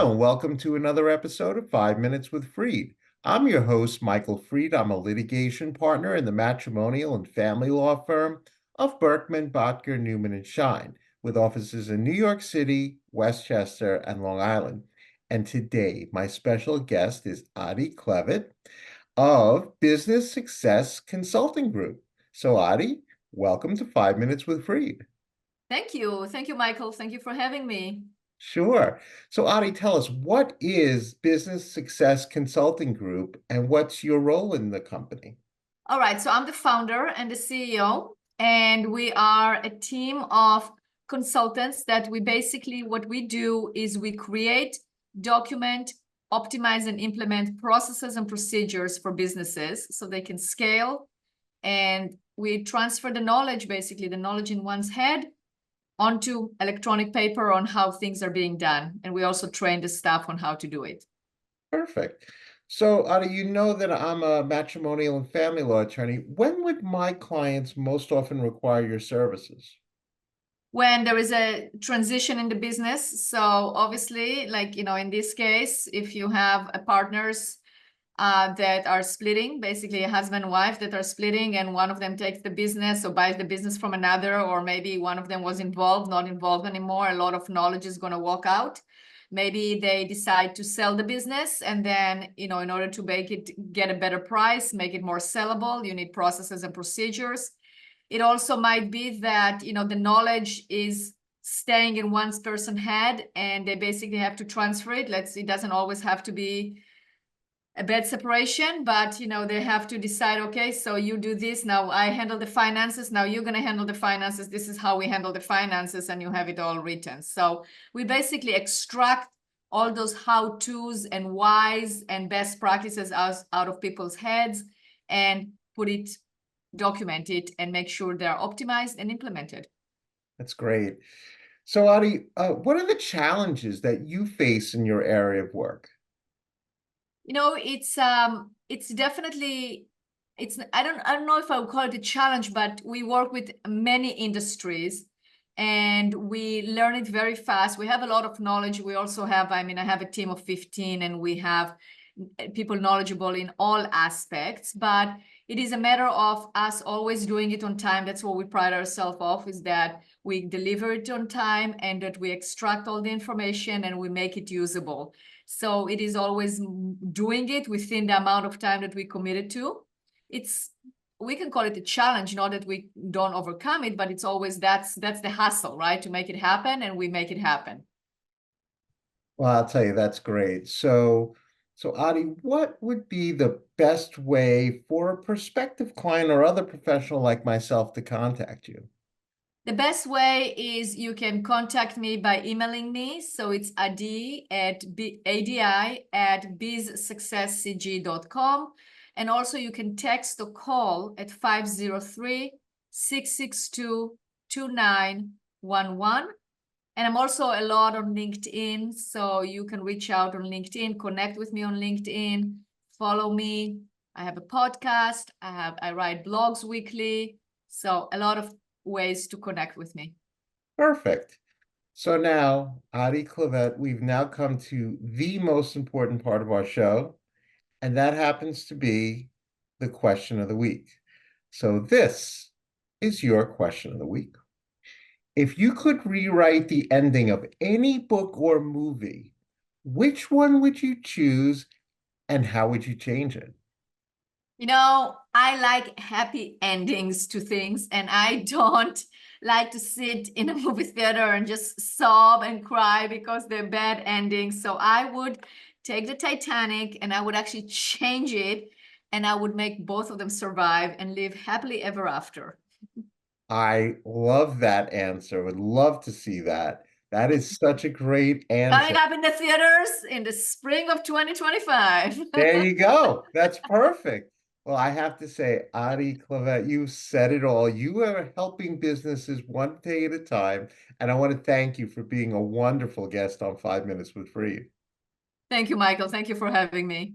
Hello, and welcome to another episode of 5 Minutes with Freed. I'm your host, Michael Freed. I'm a litigation partner in the matrimonial and family law firm of Berkman, Botker, Newman, and Shine, with offices in New York City, Westchester, and Long Island. And today, my special guest is Adi Klevit of Business Success Consulting Group. So, Adi, welcome to 5 Minutes with Freed. Thank you. Thank you, Michael. Thank you for having me. Sure. So, Adi, tell us, what is Business Success Consulting Group and what's your role in the company? All right. So I'm the founder and the CEO, and we are a team of consultants that what we do is we create, document, optimize, and implement processes and procedures for businesses so they can scale. And we transfer the knowledge, basically the knowledge in one's head, onto electronic paper on how things are being done. And we also train the staff on how to do it. Perfect. So, Adi, you know that I'm a matrimonial and family law attorney. When would my clients most often require your services? When there is a transition in the business. So obviously, like, in this case, if you have a partners that are splitting, basically a husband and wife that are splitting, and one of them takes the business or buys the business from another, or maybe one of them was involved, not involved anymore, a lot of knowledge is going to walk out. Maybe they decide to sell the business, and then, in order to make it get a better price, make it more sellable, you need processes and procedures. It also might be that, the knowledge is staying in one person's head and they basically have to transfer it. It doesn't always have to be a bad separation, but, they have to decide, okay, so you do this, now I handle the finances, now you're going to handle the finances. This is how we handle the finances, and you have it all written. So we basically extract all those how-tos and whys and best practices out of people's heads and document it, and make sure they're optimized and implemented. That's great. So, Adi, what are the challenges that you face in your area of work? It's definitely, I don't know if I would call it a challenge, but we work with many industries and we learn it very fast. We have a lot of knowledge. We also have, I have a team of 15 and we have people knowledgeable in all aspects, but it is a matter of us always doing it on time. That's what we pride ourselves off, is that we deliver it on time and that we extract all the information and we make it usable. So it is always doing it within the amount of time that we committed to. We can call it a challenge, not that we don't overcome it, but it's always that's the hustle, right? To make it happen, and we make it happen. Well, I'll tell you, that's great. So, Adi, what would be the best way for a prospective client or other professional like myself to contact you? The best way is you can contact me by emailing me. So it's adi@bizsuccesscg.com. And also you can text or call at 503-662-2911. And I'm also a lot on LinkedIn. So you can reach out on LinkedIn, connect with me on LinkedIn, follow me. I have a podcast. I write blogs weekly. So a lot of ways to connect with me. Perfect. So now, Adi Klevit, we've now come to the most important part of our show, and that happens to be the question of the week. So this is your question of the week. If you could rewrite the ending of any book or movie, which one would you choose and how would you change it? I like happy endings to things, and I don't like to sit in a movie theater and just sob and cry because they're bad endings. So I would take the Titanic and I would actually change it, and I would make both of them survive and live happily ever after. I love that answer. Would love to see that. That is such a great answer. Coming up in the theaters in the spring of 2025. There you go. That's perfect. Well, I have to say, Adi Klevit, you said it all. You are helping businesses one day at a time. And I want to thank you for being a wonderful guest on 5 Minutes with Freed. Thank you, Michael. Thank you for having me.